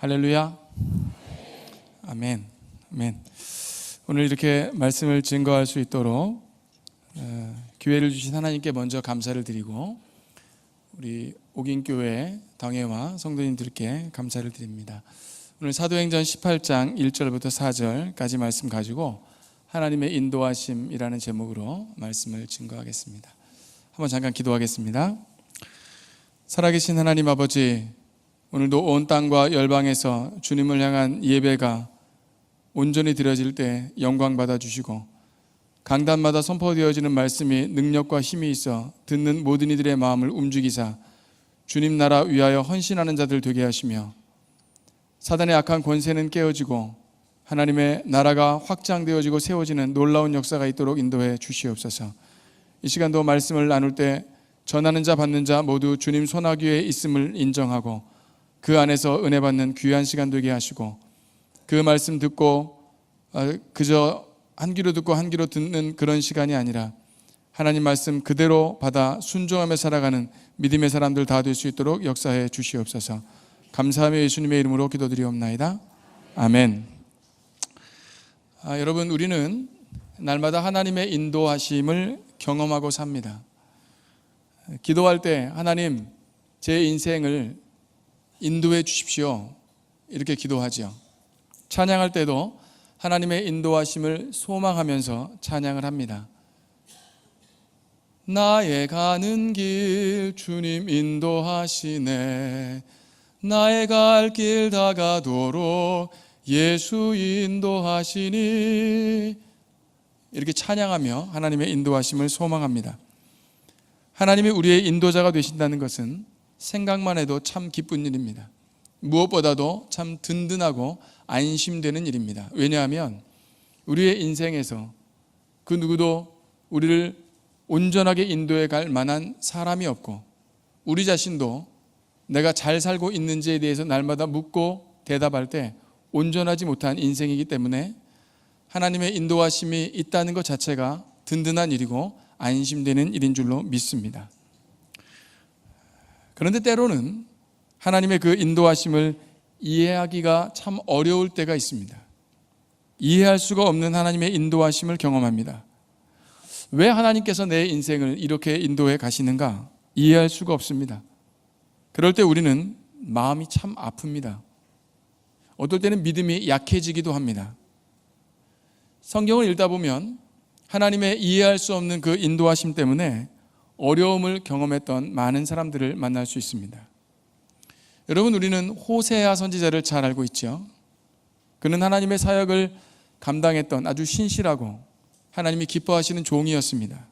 할렐루야. 아멘. 아멘. 오늘 이렇게 말씀을 증거할 수 있도록 기회를 주신 하나님께 먼저 감사를 드리고 우리 옥인교회 당회와 성도님들께 감사를 드립니다. 오늘 사도행전 18장 1절부터 4절까지 말씀 가지고 하나님의 인도하심이라는 제목으로 말씀을 증거하겠습니다. 한번 잠깐 기도하겠습니다. 살아계신 하나님 아버지, 오늘도 온 땅과 열방에서 주님을 향한 예배가 온전히 드려질 때 영광 받아주시고 강단마다 선포되어지는 말씀이 능력과 힘이 있어 듣는 모든 이들의 마음을 움직이사 주님 나라 위하여 헌신하는 자들 되게 하시며 사단의 악한 권세는 깨어지고 하나님의 나라가 확장되어지고 세워지는 놀라운 역사가 있도록 인도해 주시옵소서. 이 시간도 말씀을 나눌 때 전하는 자 받는 자 모두 주님 손아귀에 있음을 인정하고 그 안에서 은혜 받는 귀한 시간 되게 하시고 그 말씀 듣고 그저 한 귀로 듣고 한 귀로 듣는 그런 시간이 아니라 하나님 말씀 그대로 받아 순종하며 살아가는 믿음의 사람들 다 될 수 있도록 역사해 주시옵소서. 감사하며 예수님의 이름으로 기도드리옵나이다. 아멘. 여러분, 우리는 날마다 하나님의 인도하심을 경험하고 삽니다. 기도할 때 하나님 제 인생을 인도해 주십시오 이렇게 기도하죠. 찬양할 때도 하나님의 인도하심을 소망하면서 찬양을 합니다. 나의 가는 길 주님 인도하시네, 나의 갈 길 다가도록 예수 인도하시니, 이렇게 찬양하며 하나님의 인도하심을 소망합니다. 하나님이 우리의 인도자가 되신다는 것은 생각만 해도 참 기쁜 일입니다. 무엇보다도 참 든든하고 안심되는 일입니다. 왜냐하면 우리의 인생에서 그 누구도 우리를 온전하게 인도해 갈 만한 사람이 없고 우리 자신도 내가 잘 살고 있는지에 대해서 날마다 묻고 대답할 때 온전하지 못한 인생이기 때문에 하나님의 인도하심이 있다는 것 자체가 든든한 일이고 안심되는 일인 줄로 믿습니다. 그런데 때로는 하나님의 그 인도하심을 이해하기가 참 어려울 때가 있습니다. 이해할 수가 없는 하나님의 인도하심을 경험합니다. 왜 하나님께서 내 인생을 이렇게 인도해 가시는가 이해할 수가 없습니다. 그럴 때 우리는 마음이 참 아픕니다. 어떨 때는 믿음이 약해지기도 합니다. 성경을 읽다 보면 하나님의 이해할 수 없는 그 인도하심 때문에 어려움을 경험했던 많은 사람들을 만날 수 있습니다. 여러분, 우리는 호세아 선지자를 잘 알고 있죠. 그는 하나님의 사역을 감당했던 아주 신실하고 하나님이 기뻐하시는 종이었습니다.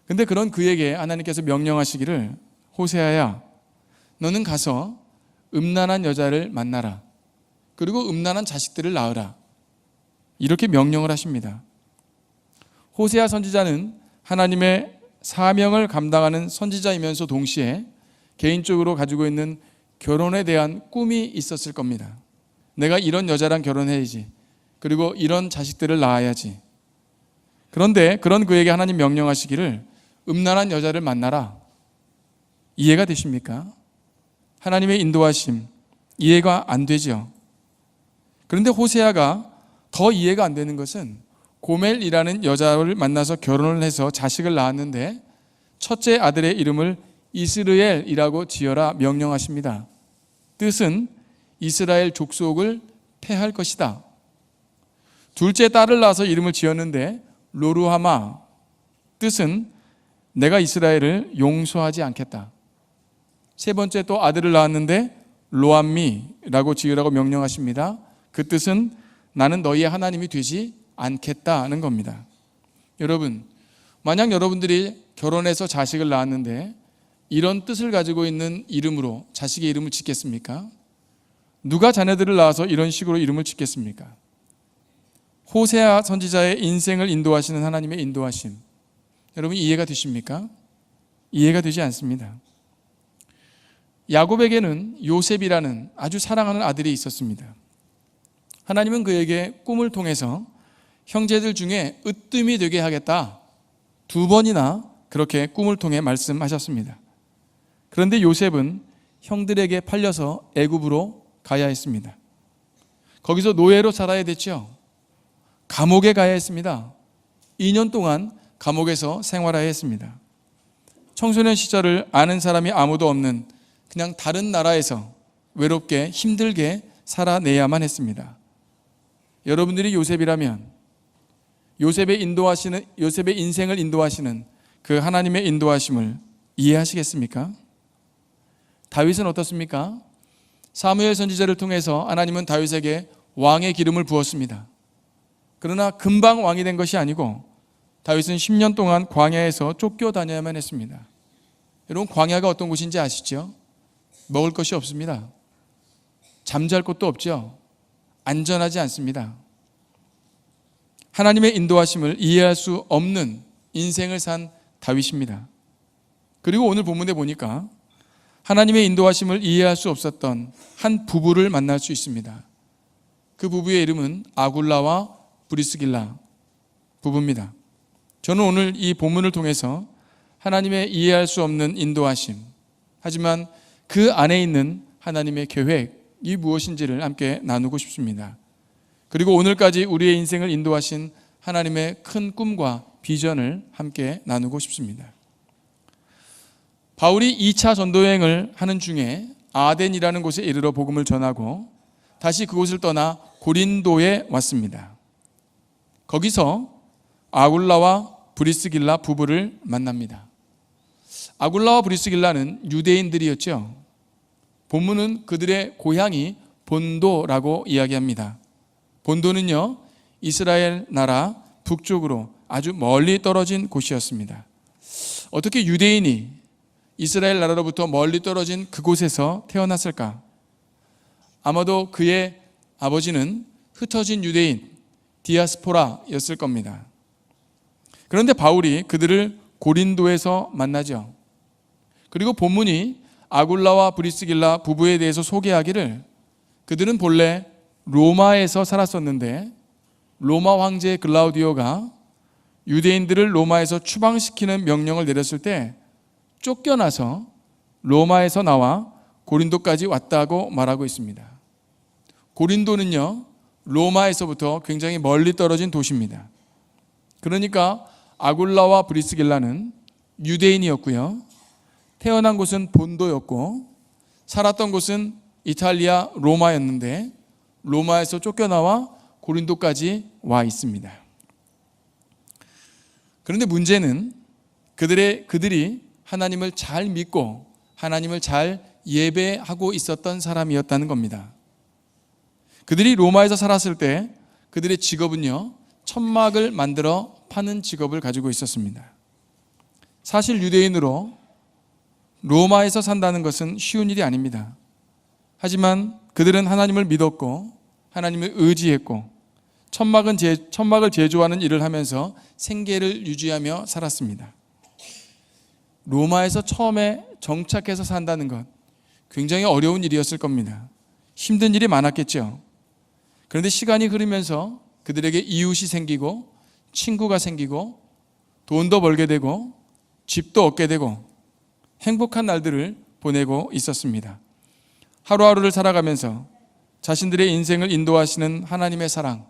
그런데 그런 그에게 하나님께서 명령하시기를, 호세아야, 너는 가서 음란한 여자를 만나라, 그리고 음란한 자식들을 낳으라, 이렇게 명령을 하십니다. 호세아 선지자는 하나님의 사명을 감당하는 선지자이면서 동시에 개인적으로 가지고 있는 결혼에 대한 꿈이 있었을 겁니다. 내가 이런 여자랑 결혼해야지, 그리고 이런 자식들을 낳아야지. 그런데 그런 그에게 하나님 명령하시기를 음란한 여자를 만나라. 이해가 되십니까? 하나님의 인도하심 이해가 안 되죠. 그런데 호세아가 더 이해가 안 되는 것은 고멜이라는 여자를 만나서 결혼을 해서 자식을 낳았는데 첫째 아들의 이름을 이스르엘이라고 지어라 명령하십니다. 뜻은 이스라엘 족속을 패할 것이다. 둘째 딸을 낳아서 이름을 지었는데 로루하마, 뜻은 내가 이스라엘을 용서하지 않겠다. 세 번째 또 아들을 낳았는데 로암미라고 지으라고 명령하십니다. 그 뜻은 나는 너희의 하나님이 되지 않겠다는 겁니다. 여러분, 만약 여러분들이 결혼해서 자식을 낳았는데 이런 뜻을 가지고 있는 이름으로 자식의 이름을 짓겠습니까? 누가 자녀들을 낳아서 이런 식으로 이름을 짓겠습니까? 호세아 선지자의 인생을 인도하시는 하나님의 인도하심, 여러분 이해가 되십니까? 이해가 되지 않습니다. 야곱에게는 요셉이라는 아주 사랑하는 아들이 있었습니다. 하나님은 그에게 꿈을 통해서 형제들 중에 으뜸이 되게 하겠다, 2번이나 그렇게 꿈을 통해 말씀하셨습니다. 그런데 요셉은 형들에게 팔려서 애굽으로 가야 했습니다. 거기서 노예로 살아야 됐죠. 감옥에 가야 했습니다. 2년 동안 감옥에서 생활해야 했습니다. 청소년 시절을 아는 사람이 아무도 없는 그냥 다른 나라에서 외롭게 힘들게 살아내야만 했습니다. 여러분들이 요셉이라면 요셉의 인생을 인도하시는 그 하나님의 인도하심을 이해하시겠습니까? 다윗은 어떻습니까? 사무엘 선지자를 통해서 하나님은 다윗에게 왕의 기름을 부었습니다. 그러나 금방 왕이 된 것이 아니고 다윗은 10년 동안 광야에서 쫓겨다녀야만 했습니다. 여러분, 광야가 어떤 곳인지 아시죠? 먹을 것이 없습니다. 잠잘 곳도 없죠. 안전하지 않습니다. 하나님의 인도하심을 이해할 수 없는 인생을 산 다윗입니다. 그리고 오늘 본문에 보니까 하나님의 인도하심을 이해할 수 없었던 한 부부를 만날 수 있습니다. 그 부부의 이름은 아굴라와 브리스길라 부부입니다. 저는 오늘 이 본문을 통해서 하나님의 이해할 수 없는 인도하심, 하지만 그 안에 있는 하나님의 계획이 무엇인지를 함께 나누고 싶습니다. 그리고 오늘까지 우리의 인생을 인도하신 하나님의 큰 꿈과 비전을 함께 나누고 싶습니다. 바울이 2차 전도여행을 하는 중에 아덴이라는 곳에 이르러 복음을 전하고 다시 그곳을 떠나 고린도에 왔습니다. 거기서 아굴라와 브리스길라 부부를 만납니다. 아굴라와 브리스길라는 유대인들이었죠. 본문은 그들의 고향이 본도라고 이야기합니다. 본도는요, 이스라엘 나라 북쪽으로 아주 멀리 떨어진 곳이었습니다. 어떻게 유대인이 이스라엘 나라로부터 멀리 떨어진 그곳에서 태어났을까? 아마도 그의 아버지는 흩어진 유대인, 디아스포라였을 겁니다. 그런데 바울이 그들을 고린도에서 만나죠. 그리고 본문이 아굴라와 브리스길라 부부에 대해서 소개하기를 그들은 본래 로마에서 살았었는데 로마 황제 글라우디오가 유대인들을 로마에서 추방시키는 명령을 내렸을 때 쫓겨나서 로마에서 나와 고린도까지 왔다고 말하고 있습니다. 고린도는요, 로마에서부터 굉장히 멀리 떨어진 도시입니다. 그러니까 아굴라와 브리스길라는 유대인이었고요, 태어난 곳은 본도였고 살았던 곳은 이탈리아 로마였는데 로마에서 쫓겨나와 고린도까지 와 있습니다. 그런데 문제는 그들이 하나님을 잘 믿고 하나님을 잘 예배하고 있었던 사람이었다는 겁니다. 그들이 로마에서 살았을 때 그들의 직업은요, 천막을 만들어 파는 직업을 가지고 있었습니다. 사실 유대인으로 로마에서 산다는 것은 쉬운 일이 아닙니다. 하지만 그들은 하나님을 믿었고 하나님을 의지했고 천막을 제조하는 일을 하면서 생계를 유지하며 살았습니다. 로마에서 처음에 정착해서 산다는 것, 굉장히 어려운 일이었을 겁니다. 힘든 일이 많았겠죠. 그런데 시간이 흐르면서 그들에게 이웃이 생기고 친구가 생기고 돈도 벌게 되고 집도 얻게 되고 행복한 날들을 보내고 있었습니다. 하루하루를 살아가면서 자신들의 인생을 인도하시는 하나님의 사랑,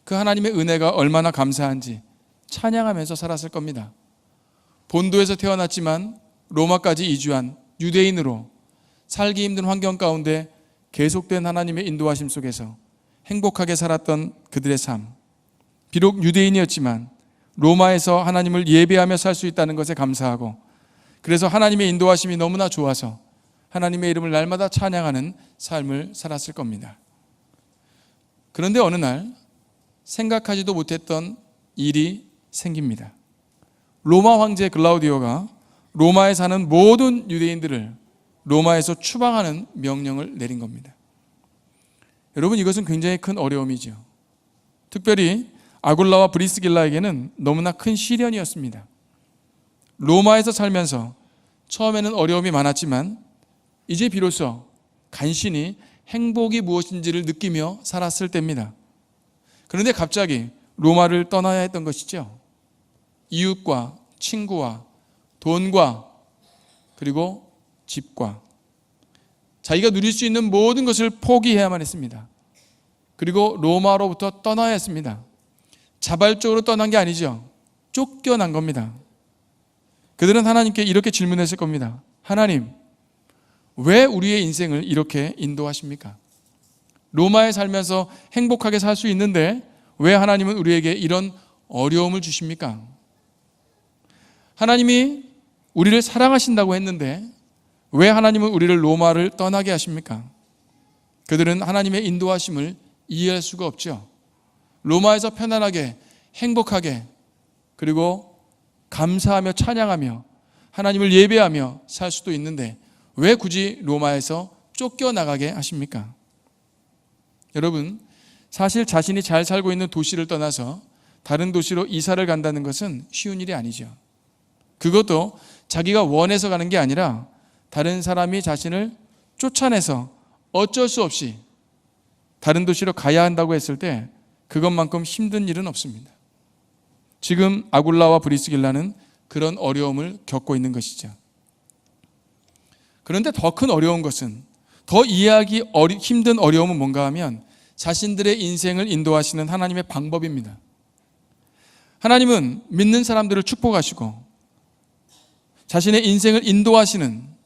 그 하나님의 은혜가 얼마나 감사한지 찬양하면서 살았을 겁니다. 본도에서 태어났지만 로마까지 이주한 유대인으로 살기 힘든 환경 가운데 계속된 하나님의 인도하심 속에서 행복하게 살았던 그들의 삶, 비록 유대인이었지만 로마에서 하나님을 예배하며 살 수 있다는 것에 감사하고, 그래서 하나님의 인도하심이 너무나 좋아서 하나님의 이름을 날마다 찬양하는 삶을 살았을 겁니다. 그런데 어느 날 생각하지도 못했던 일이 생깁니다. 로마 황제 글라우디오가 로마에 사는 모든 유대인들을 로마에서 추방하는 명령을 내린 겁니다. 여러분, 이것은 굉장히 큰 어려움이죠. 특별히 아굴라와 브리스길라에게는 너무나 큰 시련이었습니다. 로마에서 살면서 처음에는 어려움이 많았지만 이제 비로소 간신히 행복이 무엇인지를 느끼며 살았을 때입니다. 그런데 갑자기 로마를 떠나야 했던 것이죠. 이웃과 친구와 돈과 그리고 집과 자기가 누릴 수 있는 모든 것을 포기해야만 했습니다. 그리고 로마로부터 떠나야 했습니다. 자발적으로 떠난 게 아니죠. 쫓겨난 겁니다. 그들은 하나님께 이렇게 질문했을 겁니다. 하나님, 왜 우리의 인생을 이렇게 인도하십니까? 로마에 살면서 행복하게 살 수 있는데 왜 하나님은 우리에게 이런 어려움을 주십니까? 하나님이 우리를 사랑하신다고 했는데 왜 하나님은 우리를 로마를 떠나게 하십니까? 그들은 하나님의 인도하심을 이해할 수가 없죠. 로마에서 편안하게 행복하게 그리고 감사하며 찬양하며 하나님을 예배하며 살 수도 있는데 왜 굳이 로마에서 쫓겨나가게 하십니까? 여러분, 사실 자신이 잘 살고 있는 도시를 떠나서 다른 도시로 이사를 간다는 것은 쉬운 일이 아니죠. 그것도 자기가 원해서 가는 게 아니라 다른 사람이 자신을 쫓아내서 어쩔 수 없이 다른 도시로 가야 한다고 했을 때 그것만큼 힘든 일은 없습니다. 지금 아굴라와 브리스길라는 그런 어려움을 겪고 있는 것이죠. 그런데 더 큰 어려운 것은, 더 이해하기 힘든 어려움은 뭔가 하면 자신들의 인생을 인도하시는 하나님의 방법입니다. 하나님은 믿는 사람들을 축복하시고 자신의 인생을 인도하시는,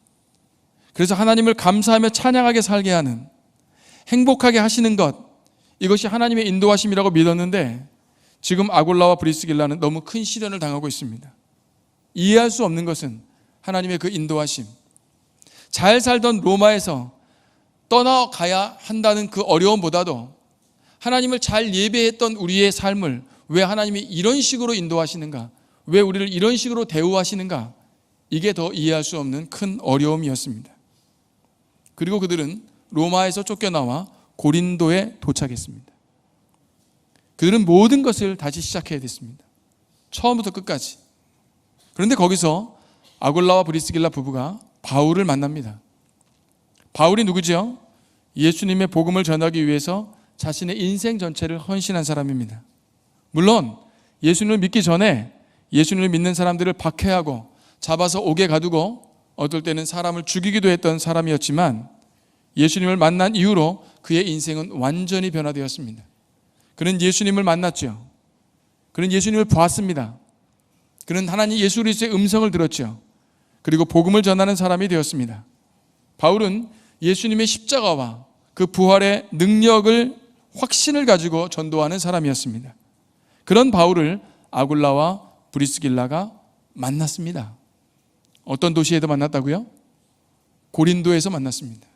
그래서 하나님을 감사하며 찬양하게 살게 하는, 행복하게 하시는 것, 이것이 하나님의 인도하심이라고 믿었는데 지금 아굴라와 브리스길라는 너무 큰 시련을 당하고 있습니다. 이해할 수 없는 것은 하나님의 그 인도하심, 잘 살던 로마에서 떠나가야 한다는 그 어려움보다도 하나님을 잘 예배했던 우리의 삶을 왜 하나님이 이런 식으로 인도하시는가, 왜 우리를 이런 식으로 대우하시는가, 이게 더 이해할 수 없는 큰 어려움이었습니다. 그리고 그들은 로마에서 쫓겨나와 고린도에 도착했습니다. 그들은 모든 것을 다시 시작해야 됐습니다. 처음부터 끝까지. 그런데 거기서 아굴라와 브리스길라 부부가 바울을 만납니다. 바울이 누구죠? 예수님의 복음을 전하기 위해서 자신의 인생 전체를 헌신한 사람입니다. 물론 예수님을 믿기 전에 예수님을 믿는 사람들을 박해하고 잡아서 옥에 가두고 어떨 때는 사람을 죽이기도 했던 사람이었지만 예수님을 만난 이후로 그의 인생은 완전히 변화되었습니다. 그는 예수님을 만났죠. 그는 예수님을 보았습니다. 그는 하나님 예수 그리스도의 음성을 들었죠. 그리고 복음을 전하는 사람이 되었습니다. 바울은 예수님의 십자가와 그 부활의 능력을, 확신을 가지고 전도하는 사람이었습니다. 그런 바울을 아굴라와 브리스길라가 만났습니다. 어떤 도시에도 만났다고요? 고린도에서 만났습니다.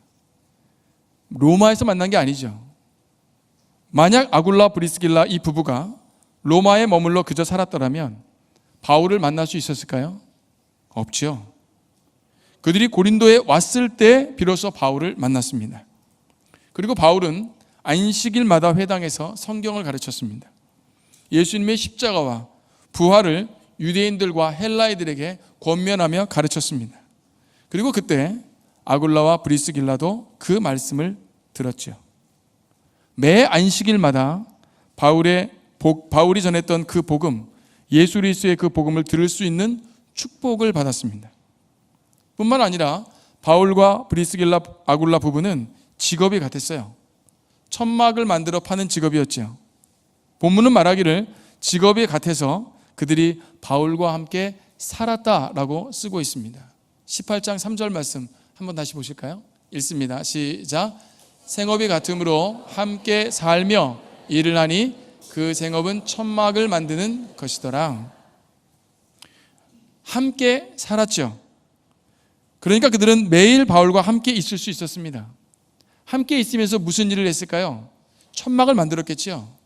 로마에서 만난 게 아니죠. 만약 아굴라 브리스길라 이 부부가 로마에 머물러 그저 살았더라면 바울을 만날 수 있었을까요? 없죠. 그들이 고린도에 왔을 때 비로소 바울을 만났습니다. 그리고 바울은 안식일마다 회당에서 성경을 가르쳤습니다. 예수님의 십자가와 부활을 유대인들과 헬라인들에게 권면하며 가르쳤습니다. 그리고 그때 아굴라와 브리스길라도 그 말씀을 들었죠. 매 안식일마다 바울이 전했던 그 복음, 예수 그리스도의 그 복음을 들을 수 있는 축복을 받았습니다. 뿐만 아니라 바울과 브리스길라, 아굴라 부부는 직업이 같았어요. 천막을 만들어 파는 직업이었죠. 본문은 말하기를 직업이 같아서 그들이 바울과 함께 살았다라고 쓰고 있습니다. 18장 3절 말씀 한번 다시 보실까요? 읽습니다. 시작. 생업이 같으므로 함께 살며 일을 하니 그 생업은 천막을 만드는 것이더라. 함께 살았죠. 그러니까 그들은 매일 바울과 함께 있을 수 있었습니다. 함께 있으면서 무슨 일을 했을까요? 천막을 만들었겠죠.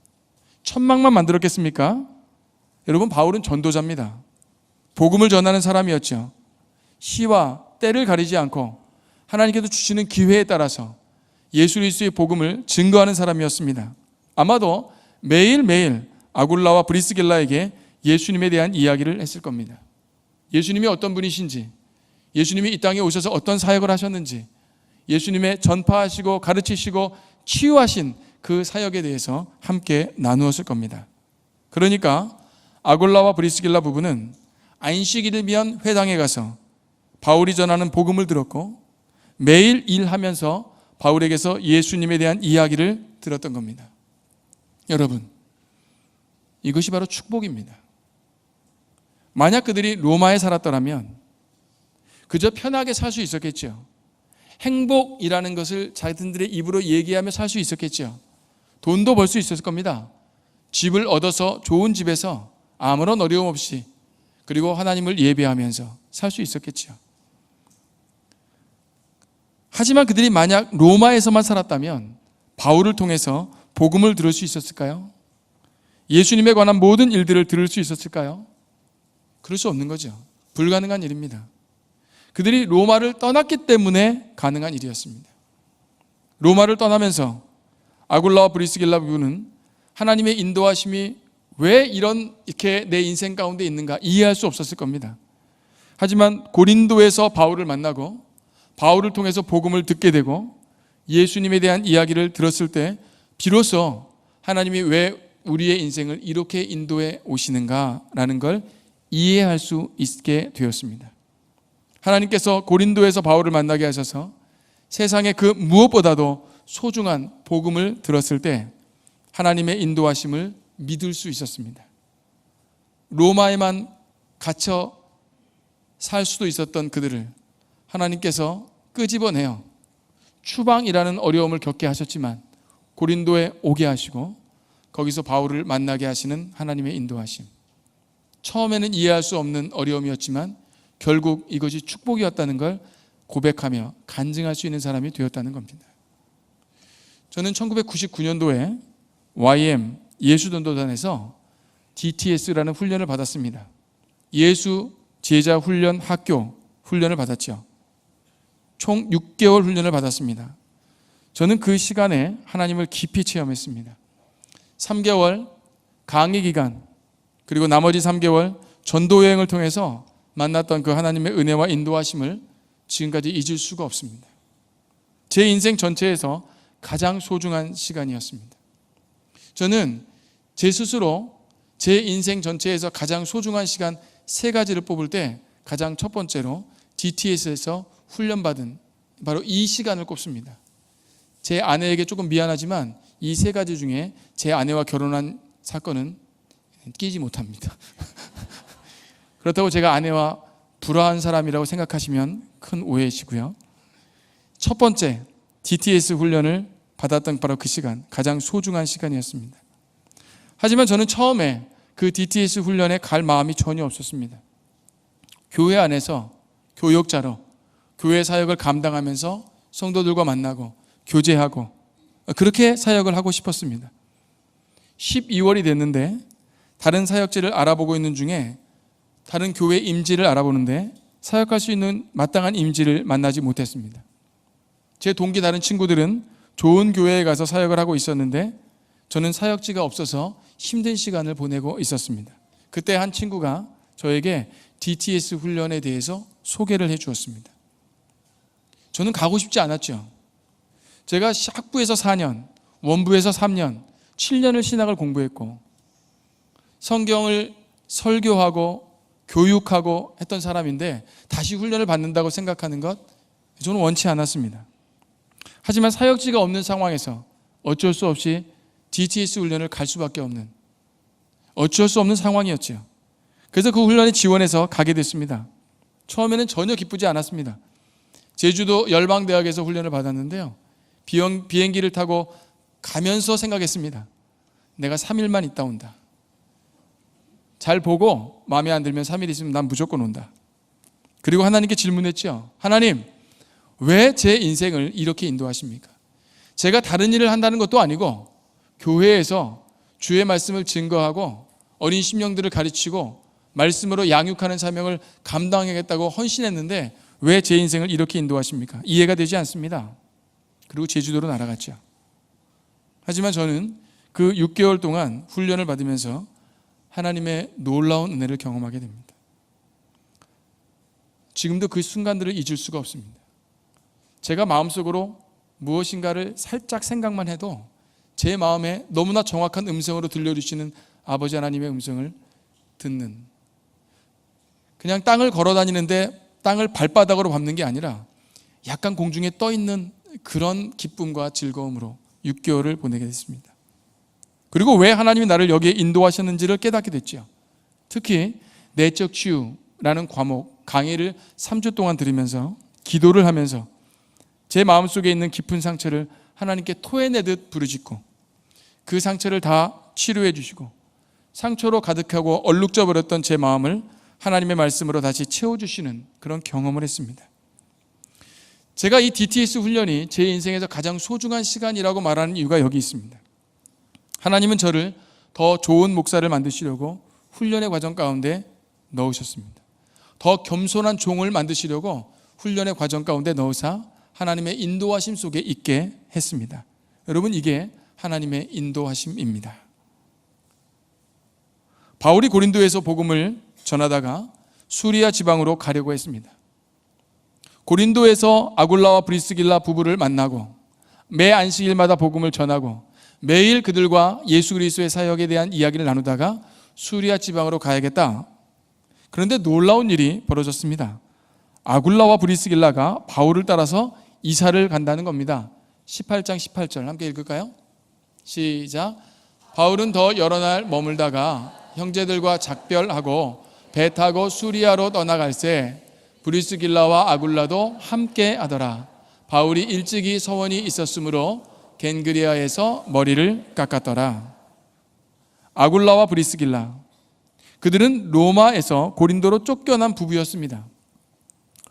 천막만 만들었겠습니까? 여러분, 바울은 전도자입니다. 복음을 전하는 사람이었죠. 시와 때를 가리지 않고 하나님께서 주시는 기회에 따라서 예수 그리스도의 복음을 증거하는 사람이었습니다. 아마도 매일매일 아굴라와 브리스길라에게 예수님에 대한 이야기를 했을 겁니다. 예수님이 어떤 분이신지, 예수님이 이 땅에 오셔서 어떤 사역을 하셨는지, 예수님의 전파하시고 가르치시고 치유하신 그 사역에 대해서 함께 나누었을 겁니다. 그러니까 아굴라와 브리스길라 부부는 안식일이면 회당에 가서 바울이 전하는 복음을 들었고 매일 일하면서 바울에게서 예수님에 대한 이야기를 들었던 겁니다. 여러분, 이것이 바로 축복입니다. 만약 그들이 로마에 살았더라면 그저 편하게 살 수 있었겠죠. 행복이라는 것을 자신들의 입으로 얘기하며 살 수 있었겠죠. 돈도 벌 수 있었을 겁니다. 집을 얻어서 좋은 집에서 아무런 어려움 없이, 그리고 하나님을 예배하면서 살 수 있었겠죠. 하지만 그들이 만약 로마에서만 살았다면 바울을 통해서 복음을 들을 수 있었을까요? 예수님에 관한 모든 일들을 들을 수 있었을까요? 그럴 수 없는 거죠. 불가능한 일입니다. 그들이 로마를 떠났기 때문에 가능한 일이었습니다. 로마를 떠나면서 아굴라와 브리스길라 부부는 하나님의 인도하심이 왜 이렇게 내 인생 가운데 있는가 이해할 수 없었을 겁니다. 하지만 고린도에서 바울을 만나고 바울을 통해서 복음을 듣게 되고 예수님에 대한 이야기를 들었을 때 비로소 하나님이 왜 우리의 인생을 이렇게 인도해 오시는가라는 걸 이해할 수 있게 되었습니다. 하나님께서 고린도에서 바울을 만나게 하셔서 세상의 그 무엇보다도 소중한 복음을 들었을 때 하나님의 인도하심을 믿을 수 있었습니다. 로마에만 갇혀 살 수도 있었던 그들을 하나님께서 끄집어내어 추방이라는 어려움을 겪게 하셨지만 고린도에 오게 하시고 거기서 바울을 만나게 하시는 하나님의 인도하심. 처음에는 이해할 수 없는 어려움이었지만 결국 이것이 축복이었다는 걸 고백하며 간증할 수 있는 사람이 되었다는 겁니다. 저는 1999년도에 YM 예수전도단에서 DTS라는 훈련을 받았습니다. 예수 제자 훈련 학교 훈련을 받았죠. 총 6개월 훈련을 받았습니다. 저는 그 시간에 하나님을 깊이 체험했습니다. 3개월 강의 기간, 그리고 나머지 3개월 전도 여행을 통해서 만났던 그 하나님의 은혜와 인도하심을 지금까지 잊을 수가 없습니다. 제 인생 전체에서 가장 소중한 시간이었습니다. 저는 제 스스로 제 인생 전체에서 가장 소중한 시간 3가지를 뽑을 때 가장 첫 번째로 DTS에서 훈련받은 바로 이 시간을 꼽습니다. 제 아내에게 조금 미안하지만 이 3가지 중에 제 아내와 결혼한 사건은 끼지 못합니다. 그렇다고 제가 아내와 불화한 사람이라고 생각하시면 큰 오해이시고요. 첫 번째 DTS 훈련을 받았던 바로 그 시간, 가장 소중한 시간이었습니다. 하지만 저는 처음에 그 DTS 훈련에 갈 마음이 전혀 없었습니다. 교회 안에서 교역자로 교회 사역을 감당하면서 성도들과 만나고 교제하고 그렇게 사역을 하고 싶었습니다. 12월이 됐는데 다른 사역지를 알아보고 있는 중에 다른 교회 임지를 알아보는데 사역할 수 있는 마땅한 임지를 만나지 못했습니다. 제 동기 다른 친구들은 좋은 교회에 가서 사역을 하고 있었는데 저는 사역지가 없어서 힘든 시간을 보내고 있었습니다. 그때 한 친구가 저에게 DTS 훈련에 대해서 소개를 해 주었습니다. 저는 가고 싶지 않았죠. 제가 학부에서 4년, 원부에서 3년, 7년을 신학을 공부했고 성경을 설교하고 교육하고 했던 사람인데 다시 훈련을 받는다고 생각하는 것 저는 원치 않았습니다. 하지만 사역지가 없는 상황에서 어쩔 수 없이 DTS 훈련을 갈 수밖에 없는 어쩔 수 없는 상황이었죠. 그래서 그 훈련에 지원해서 가게 됐습니다. 처음에는 전혀 기쁘지 않았습니다. 제주도 열방대학에서 훈련을 받았는데요. 비행기를 타고 가면서 생각했습니다. 내가 3일만 있다 온다. 잘 보고 마음에 안 들면 3일 있으면 난 무조건 온다. 그리고 하나님께 질문했죠. 하나님, 왜 제 인생을 이렇게 인도하십니까? 제가 다른 일을 한다는 것도 아니고 교회에서 주의 말씀을 증거하고 어린 심령들을 가르치고 말씀으로 양육하는 사명을 감당하겠다고 헌신했는데 왜 제 인생을 이렇게 인도하십니까? 이해가 되지 않습니다. 그리고 제주도로 날아갔죠. 하지만 저는 그 6개월 동안 훈련을 받으면서 하나님의 놀라운 은혜를 경험하게 됩니다. 지금도 그 순간들을 잊을 수가 없습니다. 제가 마음속으로 무엇인가를 살짝 생각만 해도 제 마음에 너무나 정확한 음성으로 들려주시는 아버지 하나님의 음성을 듣는, 그냥 땅을 걸어 다니는데 땅을 발바닥으로 밟는 게 아니라 약간 공중에 떠 있는 그런 기쁨과 즐거움으로 6개월을 보내게 됐습니다. 그리고 왜 하나님이 나를 여기에 인도하셨는지를 깨닫게 됐죠. 특히 내적 치유라는 과목 강의를 3주 동안 들으면서 기도를 하면서 제 마음속에 있는 깊은 상처를 하나님께 토해내듯 부르짖고 그 상처를 다 치료해 주시고 상처로 가득하고 얼룩져 버렸던 제 마음을 하나님의 말씀으로 다시 채워주시는 그런 경험을 했습니다. 제가 이 DTS 훈련이 제 인생에서 가장 소중한 시간이라고 말하는 이유가 여기 있습니다. 하나님은 저를 더 좋은 목사를 만드시려고 훈련의 과정 가운데 넣으셨습니다. 더 겸손한 종을 만드시려고 훈련의 과정 가운데 넣으사 하나님의 인도하심 속에 있게 했습니다. 여러분, 이게 하나님의 인도하심입니다. 바울이 고린도에서 복음을 전하다가 수리아 지방으로 가려고 했습니다. 고린도에서 아굴라와 브리스길라 부부를 만나고 매 안식일마다 복음을 전하고 매일 그들과 예수 그리스도의 사역에 대한 이야기를 나누다가 수리아 지방으로 가야겠다. 그런데 놀라운 일이 벌어졌습니다. 아굴라와 브리스길라가 바울을 따라서 이사를 간다는 겁니다. 18장 18절 함께 읽을까요? 시작. 바울은 더 여러 날 머물다가 형제들과 작별하고 배 타고 수리아로 떠나갈새 브리스길라와 아굴라도 함께 하더라. 바울이 일찍이 서원이 있었으므로 겐그리아에서 머리를 깎았더라. 아굴라와 브리스길라, 그들은 로마에서 고린도로 쫓겨난 부부였습니다.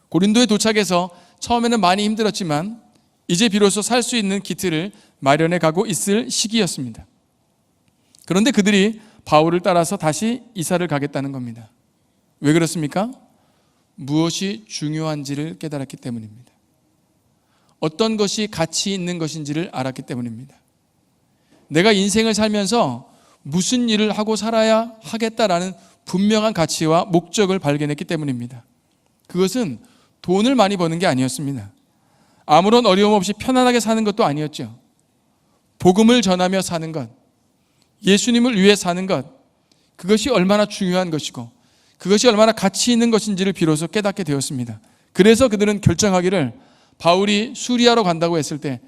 고린도에 도착해서 처음에는 많이 힘들었지만 이제 비로소 살 수 있는 기틀을 마련해 가고 있을 시기였습니다. 그런데 그들이 바울을 따라서 다시 이사를 가겠다는 겁니다. 왜 그렇습니까? 무엇이 중요한지를 깨달았기 때문입니다. 어떤 것이 가치 있는 것인지를 알았기 때문입니다. 내가 인생을 살면서 무슨 일을 하고 살아야 하겠다라는 분명한 가치와 목적을 발견했기 때문입니다. 그것은 돈을 많이 버는 게 아니었습니다. 아무런 어려움 없이 편안하게 사는 것도 아니었죠. 복음을 전하며 사는 것, 예수님을 위해 사는 것, 그것이 얼마나 중요한 것이고 그것이 얼마나 가치 있는 것인지를 비로소 깨닫게 되었습니다. 그래서 그들은 결정하기를 바울이 수리아로 간다고 했을 때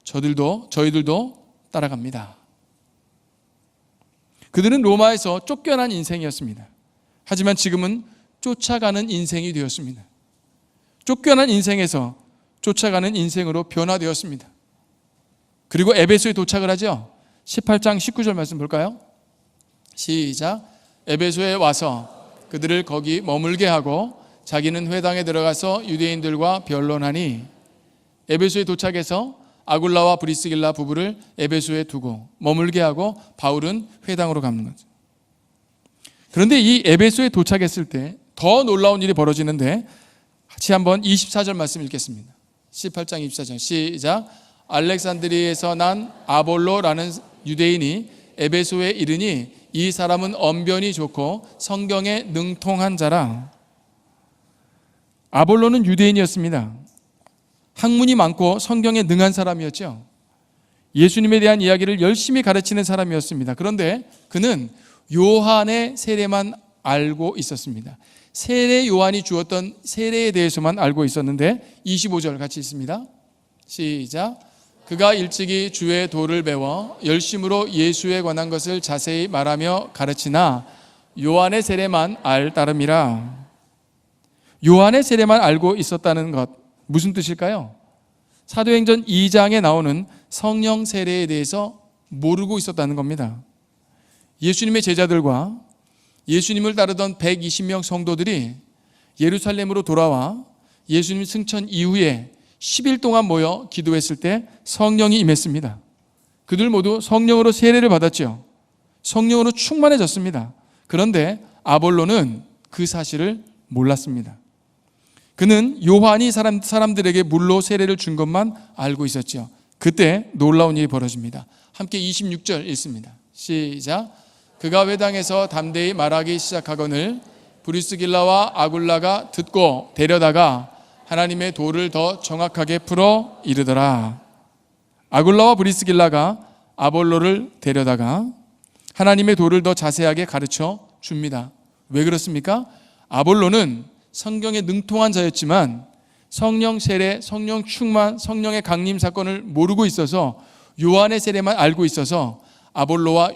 저희들도 따라갑니다. 그들은 로마에서 쫓겨난 인생이었습니다. 하지만 지금은 쫓아가는 인생이 되었습니다. 쫓겨난 인생에서 쫓아가는 인생으로 변화되었습니다. 그리고 에베소에 도착을 하죠. 18장 19절 말씀 볼까요? 시작. 에베소에 와서 그들을 거기 머물게 하고 자기는 회당에 들어가서 유대인들과 변론하니, 에베소에 도착해서 아굴라와 브리스길라 부부를 에베소에 두고 머물게 하고 바울은 회당으로 가는 거죠. 그런데 이 에베소에 도착했을 때 더 놀라운 일이 벌어지는데 같이 한번 24절 말씀 읽겠습니다. 18장 24절 시작. 알렉산드리에서 난 아볼로라는 유대인이 에베소에 이르니 이 사람은 언변이 좋고 성경에 능통한 자라. 아볼로는 유대인이었습니다. 학문이 많고 성경에 능한 사람이었죠. 예수님에 대한 이야기를 열심히 가르치는 사람이었습니다. 그런데 그는 요한의 세례만 알고 있었습니다. 세례 요한이 주었던 세례에 대해서만 알고 있었는데 25절 같이 있습니다. 시작. 그가 일찍이 주의 도를 배워 열심으로 예수에 관한 것을 자세히 말하며 가르치나 요한의 세례만 알 따름이라. 요한의 세례만 알고 있었다는 것, 무슨 뜻일까요? 사도행전 2장에 나오는 성령 세례에 대해서 모르고 있었다는 겁니다. 예수님의 제자들과 예수님을 따르던 120명 성도들이 예루살렘으로 돌아와 예수님 승천 이후에 10일 동안 모여 기도했을 때 성령이 임했습니다. 그들 모두 성령으로 세례를 받았죠. 성령으로 충만해졌습니다. 그런데 아볼로는 그 사실을 몰랐습니다. 그는 요한이 사람들에게 물로 세례를 준 것만 알고 있었죠. 그때 놀라운 일이 벌어집니다. 함께 26절 읽습니다. 시작. 그가 회당에서 담대히 말하기 시작하거늘 브리스길라와 아굴라가 듣고 데려다가 하나님의 도를 더 정확하게 풀어 이르더라. 아굴라와 브리스길라가 아볼로를 데려다가 하나님의 도를 더 자세하게 가르쳐 줍니다. 왜 그렇습니까? 아볼로는 성경에 능통한 자였지만 성령 세례, 성령 충만, 성령의 강림 사건을 모르고 있어서 요한의 세례만 알고 있어서 아굴라와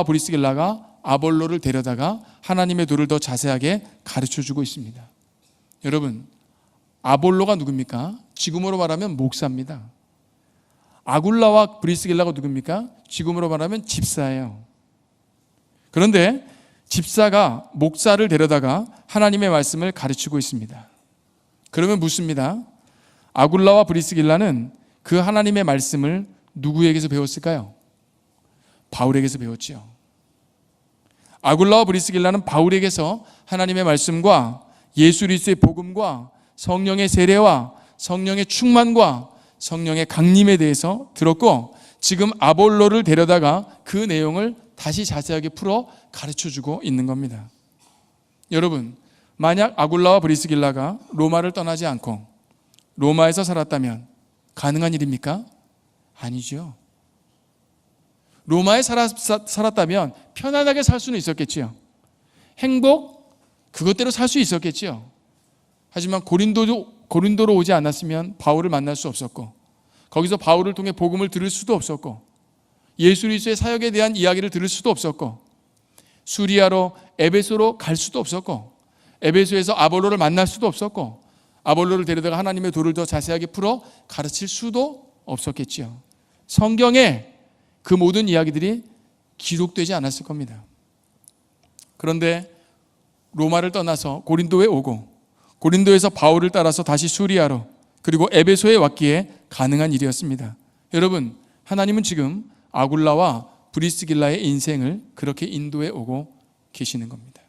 브리스길라가 아볼로를 데려다가 하나님의 도를 더 자세하게 가르쳐주고 있습니다. 여러분, 아볼로가 누굽니까? 지금으로 말하면 목사입니다. 아굴라와 브리스길라가 누굽니까? 지금으로 말하면 집사예요. 그런데 집사가 목사를 데려다가 하나님의 말씀을 가르치고 있습니다. 그러면 묻습니다. 아굴라와 브리스길라는 그 하나님의 말씀을 누구에게서 배웠을까요? 바울에게서 배웠지요. 아굴라와 브리스길라는 바울에게서 하나님의 말씀과 예수 그리스도의 복음과 성령의 세례와 성령의 충만과 성령의 강림에 대해서 들었고, 지금 아볼로를 데려다가 그 내용을 다시 자세하게 풀어 가르쳐주고 있는 겁니다. 여러분, 만약 아굴라와 브리스길라가 로마를 떠나지 않고 로마에서 살았다면 가능한 일입니까? 아니죠. 로마에 살았다면 편안하게 살 수는 있었겠지요. 행복, 그것대로 살 수 있었겠지요. 하지만 고린도로 오지 않았으면 바울을 만날 수 없었고, 거기서 바울을 통해 복음을 들을 수도 없었고, 예수 그리스도의 사역에 대한 이야기를 들을 수도 없었고, 수리아로 에베소로 갈 수도 없었고, 에베소에서 아볼로를 만날 수도 없었고, 아볼로를 데려다가 하나님의 도를 더 자세하게 풀어 가르칠 수도 없었겠지요. 성경에 그 모든 이야기들이 기록되지 않았을 겁니다. 그런데 로마를 떠나서 고린도에 오고, 고린도에서 바울을 따라서 다시 수리아로, 그리고 에베소에 왔기에 가능한 일이었습니다. 여러분, 하나님은 지금 아굴라와 브리스길라의 인생을 그렇게 인도해 오고 계시는 겁니다.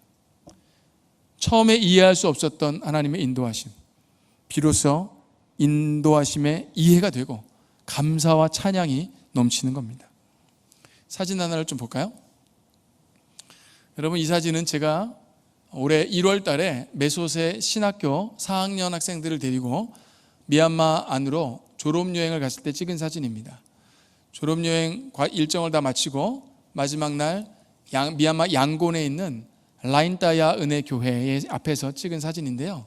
처음에 이해할 수 없었던 하나님의 인도하심, 비로소 인도하심의 이해가 되고 감사와 찬양이 넘치는 겁니다. 사진 하나를 좀 볼까요? 여러분, 이 사진은 제가 올해 1월 달에 메소세 신학교 4학년 학생들을 데리고 미얀마 안으로 졸업여행을 갔을 때 찍은 사진입니다. 졸업여행 일정을 다 마치고 마지막 날 미얀마 양곤에 있는 라인따야 은혜교회 앞에서 찍은 사진인데요.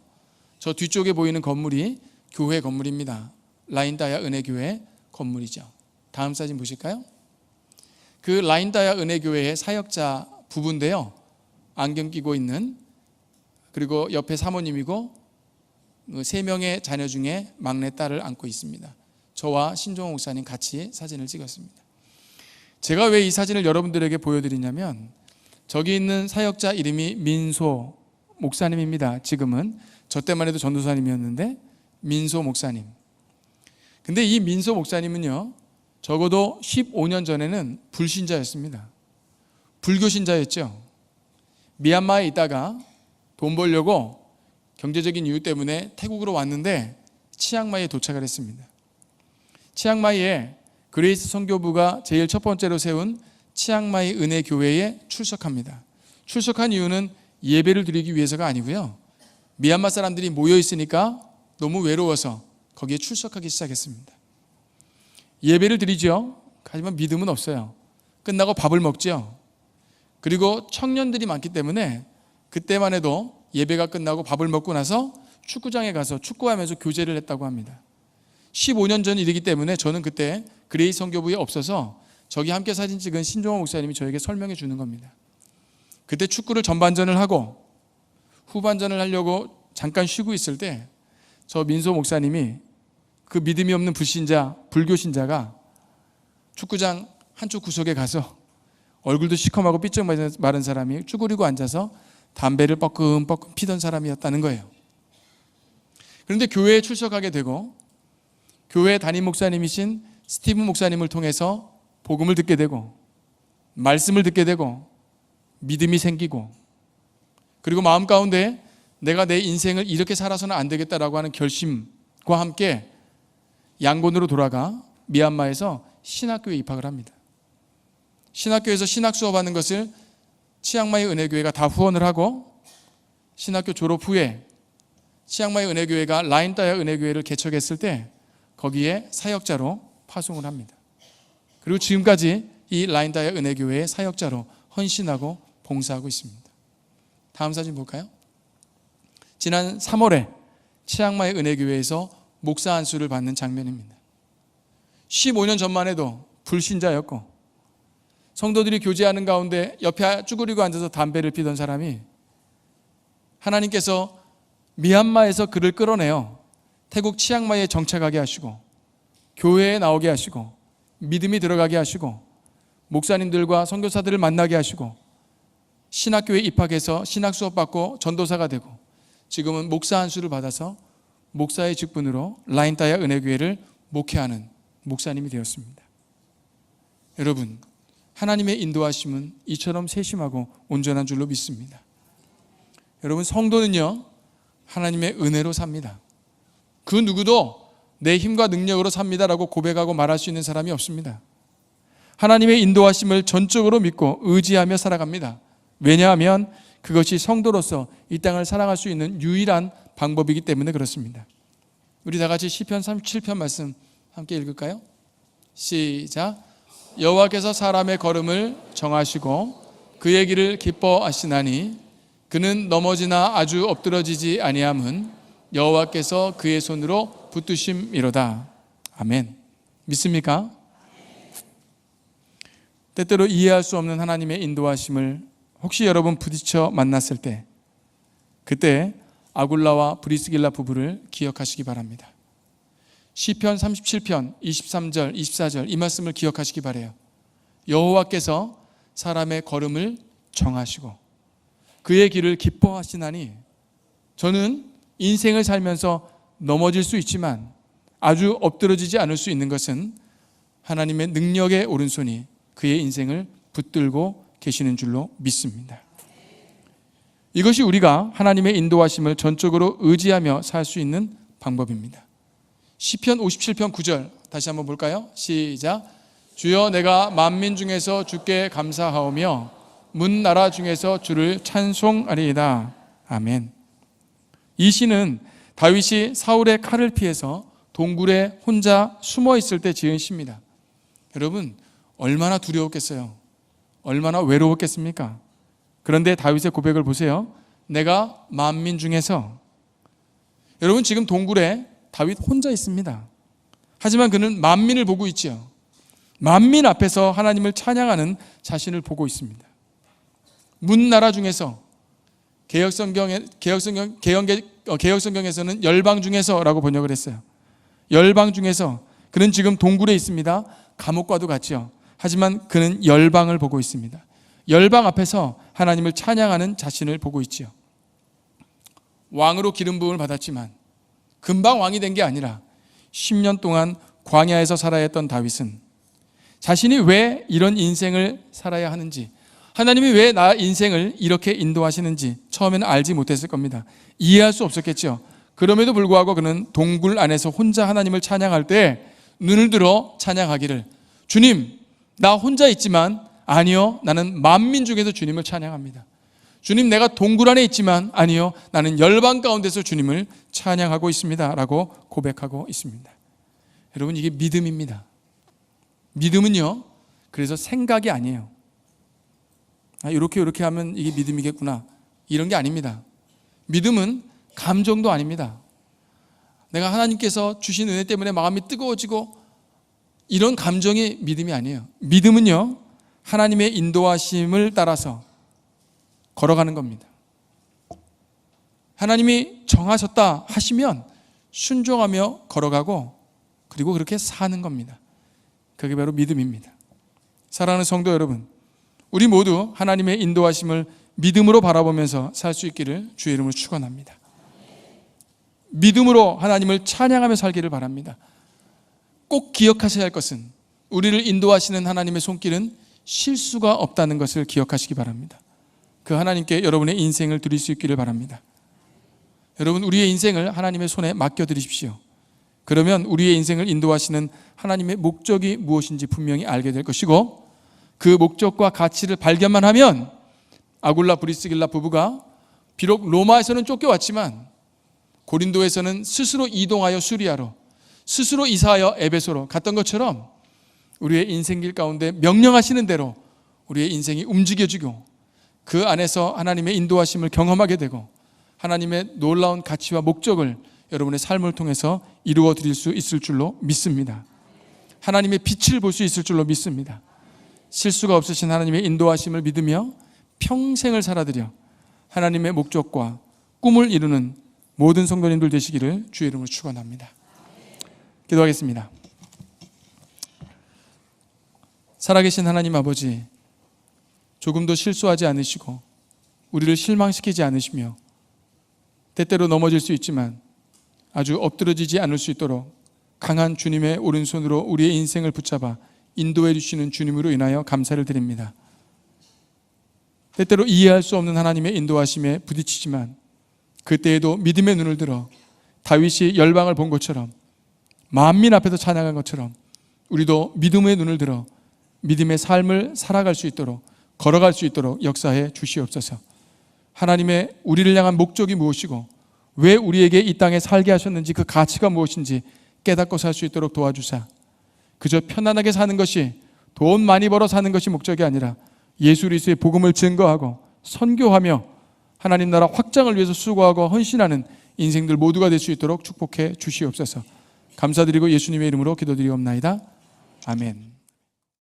저 뒤쪽에 보이는 건물이 교회 건물입니다. 라인따야 은혜교회 건물이죠. 다음 사진 보실까요? 그 라인따야 은혜교회의 사역자 부부인데요. 안경 끼고 있는, 그리고 옆에 사모님이고 3명의 자녀 중에 막내 딸을 안고 있습니다. 저와 신종호 목사님 같이 사진을 찍었습니다. 제가 왜 이 사진을 여러분들에게 보여드리냐면, 저기 있는 사역자 이름이 민소 목사님입니다. 지금은, 저 때만 해도 전도사님이었는데 민소 목사님. 근데 이 민소 목사님은요, 적어도 15년 전에는 불신자였습니다. 불교신자였죠. 미얀마에 있다가 돈 벌려고 경제적인 이유 때문에 태국으로 왔는데 치앙마이에 도착을 했습니다. 치앙마이에 그레이스 선교부가 제일 첫 번째로 세운 치앙마이 은혜교회에 출석합니다. 출석한 이유는 예배를 드리기 위해서가 아니고요, 미얀마 사람들이 모여 있으니까 너무 외로워서 거기에 출석하기 시작했습니다. 예배를 드리죠. 하지만 믿음은 없어요. 끝나고 밥을 먹죠. 그리고 청년들이 많기 때문에 그때만 해도 예배가 끝나고 밥을 먹고 나서 축구장에 가서 축구하면서 교제를 했다고 합니다. 15년 전 일이기 때문에 저는 그때 그레이스 선교부에 없어서 저기 함께 사진 찍은 신종호 목사님이 저에게 설명해 주는 겁니다. 그때 축구를 전반전을 하고 후반전을 하려고 잠깐 쉬고 있을 때 저 민소 목사님이, 그 믿음이 없는 불신자, 불교신자가 축구장 한쪽 구석에 가서 얼굴도 시커멓고 삐쩍 마른 사람이 쭈그리고 앉아서 담배를 뻐끔뻐끔 피던 사람이었다는 거예요. 그런데 교회에 출석하게 되고 교회 담임 목사님이신 스티븐 목사님을 통해서 복음을 듣게 되고 말씀을 듣게 되고 믿음이 생기고, 그리고 마음 가운데 내가 내 인생을 이렇게 살아서는 안 되겠다라고 하는 결심과 함께 양곤으로 돌아가 미얀마에서 신학교에 입학을 합니다. 신학교에서 신학 수업하는 것을 치앙마이 은혜교회가 다 후원을 하고, 신학교 졸업 후에 치앙마이 은혜교회가 라인따야 은혜교회를 개척했을 때 거기에 사역자로 파송을 합니다. 그리고 지금까지 이 라인따야 은혜교회의 사역자로 헌신하고 봉사하고 있습니다. 다음 사진 볼까요? 지난 3월에 치앙마이 은혜교회에서 목사 안수를 받는 장면입니다. 15년 전만 해도 불신자였고 성도들이 교제하는 가운데 옆에 쭈그리고 앉아서 담배를 피던 사람이 하나님께서 미얀마에서 그를 끌어내어 태국 치앙마이에 정착하게 하시고 교회에 나오게 하시고 믿음이 들어가게 하시고 목사님들과 선교사들을 만나게 하시고 신학교에 입학해서 신학 수업 받고 전도사가 되고 지금은 목사 안수를 받아서 목사의 직분으로 라인타야 은혜교회를 목회하는 목사님이 되었습니다. 여러분, 하나님의 인도하심은 이처럼 세심하고 온전한 줄로 믿습니다. 여러분, 성도는요 하나님의 은혜로 삽니다. 그 누구도 내 힘과 능력으로 삽니다라고 고백하고 말할 수 있는 사람이 없습니다. 하나님의 인도하심을 전적으로 믿고 의지하며 살아갑니다. 왜냐하면 그것이 성도로서 이 땅을 살아갈 수 있는 유일한 방법이기 때문에 그렇습니다. 우리 다 같이 시편 37편 말씀 함께 읽을까요? 시작. 여호와께서 사람의 걸음을 정하시고 그의 길을 기뻐하시나니 그는 넘어지나 아주 엎드러지지 아니함은 여호와께서 그의 손으로 붙드심이로다. 아멘. 믿습니까? 때때로 이해할 수 없는 하나님의 인도하심을 혹시 여러분 부딪혀 만났을 때 그때 아굴라와 브리스길라 부부를 기억하시기 바랍니다. 시편 37편 23절 24절 이 말씀을 기억하시기 바라요. 여호와께서 사람의 걸음을 정하시고 그의 길을 기뻐하시나니 저는 인생을 살면서 넘어질 수 있지만 아주 엎드러지지 않을 수 있는 것은 하나님의 능력의 오른손이 그의 인생을 붙들고 계시는 줄로 믿습니다. 이것이 우리가 하나님의 인도하심을 전적으로 의지하며 살 수 있는 방법입니다. 시편 57편 9절 다시 한번 볼까요? 시작. 주여 내가 만민 중에서 주께 감사하오며 문 나라 중에서 주를 찬송하리이다. 아멘. 이 시는 다윗이 사울의 칼을 피해서 동굴에 혼자 숨어 있을 때 지은 시입니다. 여러분, 얼마나 두려웠겠어요? 얼마나 외로웠겠습니까? 그런데 다윗의 고백을 보세요. 내가 만민 중에서. 여러분, 지금 동굴에 다윗 혼자 있습니다. 하지만 그는 만민을 보고 있죠. 만민 앞에서 하나님을 찬양하는 자신을 보고 있습니다. 문 나라 중에서 개역성경에서는 열방 중에서라고 번역을 했어요. 열방 중에서 그는 지금 동굴에 있습니다. 감옥과도 같죠. 하지만 그는 열방을 보고 있습니다. 열방 앞에서 하나님을 찬양하는 자신을 보고 있지요. 왕으로 기름 부음을 받았지만 금방 왕이 된 게 아니라 10년 동안 광야에서 살아야 했던 다윗은 자신이 왜 이런 인생을 살아야 하는지, 하나님이 왜 나 인생을 이렇게 인도하시는지 처음에는 알지 못했을 겁니다. 이해할 수 없었겠죠. 그럼에도 불구하고 그는 동굴 안에서 혼자 하나님을 찬양할 때 눈을 들어 찬양하기를, 주님, 나 혼자 있지만 아니요, 나는 만민 중에서 주님을 찬양합니다. 주님, 내가 동굴 안에 있지만 아니요, 나는 열방 가운데서 주님을 찬양하고 있습니다 라고 고백하고 있습니다. 여러분, 이게 믿음입니다. 믿음은요, 그래서 생각이 아니에요. 이렇게 하면 이게 믿음이겠구나, 이런 게 아닙니다. 믿음은 감정도 아닙니다. 내가 하나님께서 주신 은혜 때문에 마음이 뜨거워지고 이런 감정이 믿음이 아니에요. 믿음은요, 하나님의 인도하심을 따라서 걸어가는 겁니다. 하나님이 정하셨다 하시면 순종하며 걸어가고 그리고 그렇게 사는 겁니다. 그게 바로 믿음입니다. 사랑하는 성도 여러분, 우리 모두 하나님의 인도하심을 믿음으로 바라보면서 살 수 있기를 주의 이름으로 축원합니다. 믿음으로 하나님을 찬양하며 살기를 바랍니다. 꼭 기억하셔야 할 것은 우리를 인도하시는 하나님의 손길은 실수가 없다는 것을 기억하시기 바랍니다. 그 하나님께 여러분의 인생을 드릴 수 있기를 바랍니다. 여러분, 우리의 인생을 하나님의 손에 맡겨드리십시오. 그러면 우리의 인생을 인도하시는 하나님의 목적이 무엇인지 분명히 알게 될 것이고, 그 목적과 가치를 발견만 하면 아굴라 브리스길라 부부가 비록 로마에서는 쫓겨왔지만 고린도에서는 스스로 이동하여 수리아로, 스스로 이사하여 에베소로 갔던 것처럼 우리의 인생길 가운데 명령하시는 대로 우리의 인생이 움직여지고 그 안에서 하나님의 인도하심을 경험하게 되고 하나님의 놀라운 가치와 목적을 여러분의 삶을 통해서 이루어 드릴 수 있을 줄로 믿습니다. 하나님의 빛을 볼 수 있을 줄로 믿습니다. 실수가 없으신 하나님의 인도하심을 믿으며 평생을 살아드려 하나님의 목적과 꿈을 이루는 모든 성도님들 되시기를 주의 이름으로 축원합니다. 기도하겠습니다. 살아계신 하나님 아버지, 조금도 실수하지 않으시고 우리를 실망시키지 않으시며 때때로 넘어질 수 있지만 아주 엎드러지지 않을 수 있도록 강한 주님의 오른손으로 우리의 인생을 붙잡아 인도해 주시는 주님으로 인하여 감사를 드립니다. 때때로 이해할 수 없는 하나님의 인도하심에 부딪히지만 그때에도 믿음의 눈을 들어 다윗이 열방을 본 것처럼 만민 앞에서 찬양한 것처럼 우리도 믿음의 눈을 들어 믿음의 삶을 살아갈 수 있도록 걸어갈 수 있도록 역사해 주시옵소서. 하나님의 우리를 향한 목적이 무엇이고 왜 우리에게 이 땅에 살게 하셨는지 그 가치가 무엇인지 깨닫고 살 수 있도록 도와주사 그저 편안하게 사는 것이 돈 많이 벌어 사는 것이 목적이 아니라 예수 그리스도의 복음을 증거하고 선교하며 하나님 나라 확장을 위해서 수고하고 헌신하는 인생들 모두가 될 수 있도록 축복해 주시옵소서. 감사드리고 예수님의 이름으로 기도드리옵나이다. 아멘.